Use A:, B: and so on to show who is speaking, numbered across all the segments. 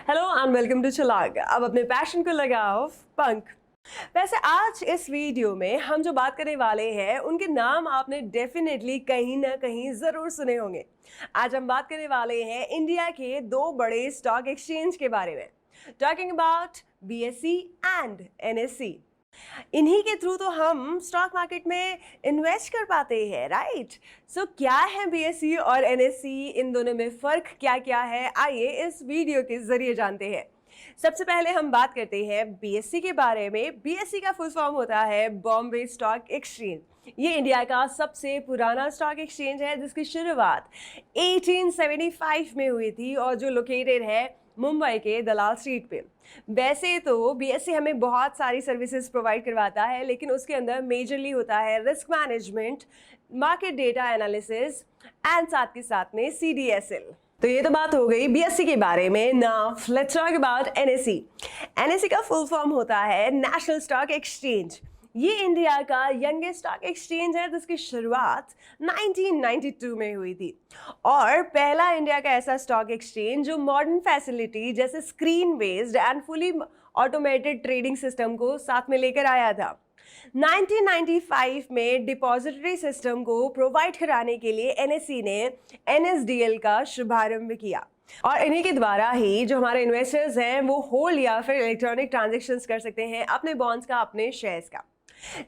A: Hello and welcome to चलांग। अब अपने पैशन को लगाओ पंख। वैसे आज इस वीडियो में हम जो बात करने वाले हैं उनके नाम आपने डेफिनेटली कहीं ना कहीं जरूर सुने होंगे। आज हम बात करने वाले हैं इंडिया के दो बड़े स्टॉक एक्सचेंज के बारे में, talking about BSE and NSE. इन्हीं के थ्रू तो हम स्टॉक मार्केट में इन्वेस्ट कर पाते हैं, राइट? सो क्या है बीएसई और एनएसई, इन दोनों में फर्क क्या क्या है, आइए इस वीडियो के जरिए जानते हैं। सबसे पहले हम बात करते हैं बीएसई के बारे में। बीएसई का फुल फॉर्म होता है बॉम्बे स्टॉक एक्सचेंज। ये इंडिया का सबसे पुराना स्टॉक एक्सचेंज है जिसकी शुरुआत 1875 में हुई थी और जो लोकेटेड है मुंबई के दलाल स्ट्रीट पे। वैसे तो बीएसई हमें बहुत सारी सर्विसेज प्रोवाइड करवाता है, लेकिन उसके अंदर मेजरली होता है risk management, market data analysis and साथ के साथ में सीडीएसएल। तो ये तो बात हो गई बीएसई के बारे में। Now let's talk about NSE. NSE का फुल फॉर्म होता है नेशनल स्टॉक एक्सचेंज। ये इंडिया का यंगेस्ट स्टॉक एक्सचेंज है जिसकी शुरुआत 1992 में हुई थी और पहला इंडिया का ऐसा स्टॉक एक्सचेंज जो मॉडर्न फैसिलिटी जैसे screen based and fully automated trading system को साथ में लेकर आया था। 1995 में डिपॉजिटरी सिस्टम को प्रोवाइड कराने के लिए एनएसई ने एनएसडीएल का शुभारंभ किया और इन्हीं के द्वारा ही जो हमारे इन्वेस्टर्स हैं वो होल्ड या फिर इलेक्ट्रॉनिक ट्रांजैक्शंस कर सकते हैं अपने बॉन्ड्स का, अपने शेयर्स का।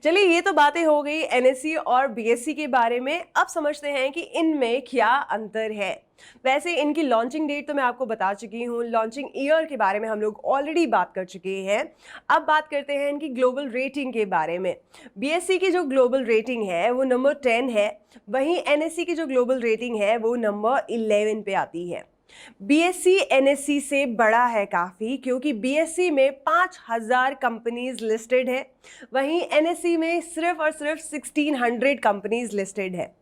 A: चलिए ये तो बातें हो गई एनएसई और बीएसई के बारे में। अब समझते हैं कि इनमें क्या अंतर है। वैसे इनकी लॉन्चिंग डेट तो मैं आपको बता चुकी हूँ, लॉन्चिंग ईयर के बारे में हम लोग ऑलरेडी बात कर चुके हैं। अब बात करते हैं इनकी ग्लोबल रेटिंग के बारे में। बीएसई की जो ग्लोबल रेटिंग है वो नंबर 10 है, वहीं एनएसई की जो ग्लोबल रेटिंग है वो नंबर 11 पे आती है। बीएसई एनएसई से बड़ा है काफ़ी, क्योंकि बीएसई में 5000 कंपनीज लिस्टेड है, वहीं एनएसई में सिर्फ और सिर्फ 1600 कंपनीज लिस्टेड है।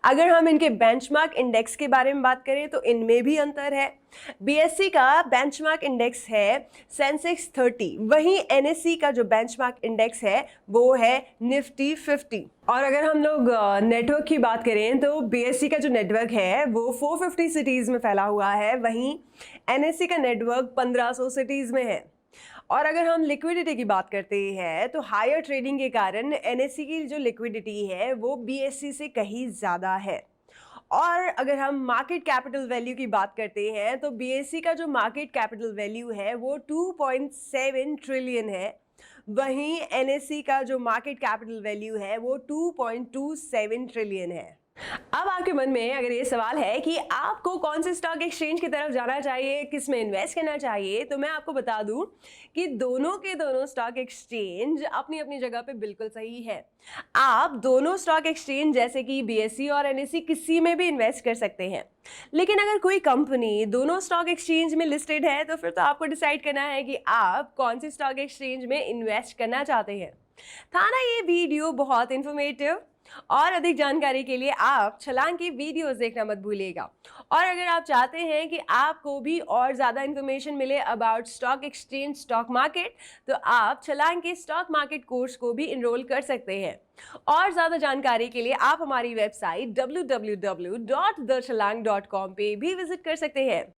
A: अगर हम इनके बेंचमार्क इंडेक्स के बारे में बात करें तो इनमें भी अंतर है। बीएसई का बेंचमार्क इंडेक्स है सेंसेक्स 30, वहीं एनएसई का जो बेंचमार्क इंडेक्स है वो है निफ्टी 50। और अगर हम लोग नेटवर्क की बात करें तो बीएसई का जो नेटवर्क है वो 450 सिटीज़ में फैला हुआ है, वहीं एनएसई का नेटवर्क 1500 सिटीज़ में है। और अगर हम लिक्विडिटी की बात करते हैं तो हायर ट्रेडिंग के कारण एनएसई की जो लिक्विडिटी है वो बीएसई से कहीं ज़्यादा है। और अगर हम मार्केट कैपिटल वैल्यू की बात करते हैं तो बीएसई का जो मार्केट कैपिटल वैल्यू है वो 2.7 ट्रिलियन है, वहीं एनएसई का जो मार्केट कैपिटल वैल्यू है वो 2.27 ट्रिलियन है। अब आपके मन में अगर ये सवाल है कि आपको कौन से स्टॉक एक्सचेंज की तरफ जाना चाहिए, किस में इन्वेस्ट करना चाहिए, तो मैं आपको बता दूं कि दोनों के दोनों स्टॉक एक्सचेंज अपनी अपनी जगह पे बिल्कुल सही है। आप दोनों स्टॉक एक्सचेंज जैसे कि बीएसई और एनएसई किसी में भी इन्वेस्ट कर सकते हैं, लेकिन अगर कोई कंपनी दोनों स्टॉक एक्सचेंज में लिस्टेड है तो फिर तो आपको डिसाइड करना है कि आप कौन से स्टॉक एक्सचेंज में इन्वेस्ट करना चाहते हैं। था ना ये वीडियो बहुत इन्फॉर्मेटिव? और अधिक जानकारी के लिए आप छलांग की वीडियोस देखना मत भूलिएगा। और अगर आप चाहते हैं कि आपको भी और ज़्यादा इन्फॉर्मेशन मिले about stock exchange, stock market, तो आप छलांग के स्टॉक मार्केट कोर्स को भी इनरोल कर सकते हैं। और ज़्यादा जानकारी के लिए आप हमारी वेबसाइट www.thechalang.com पे भी विजिट कर सकते हैं।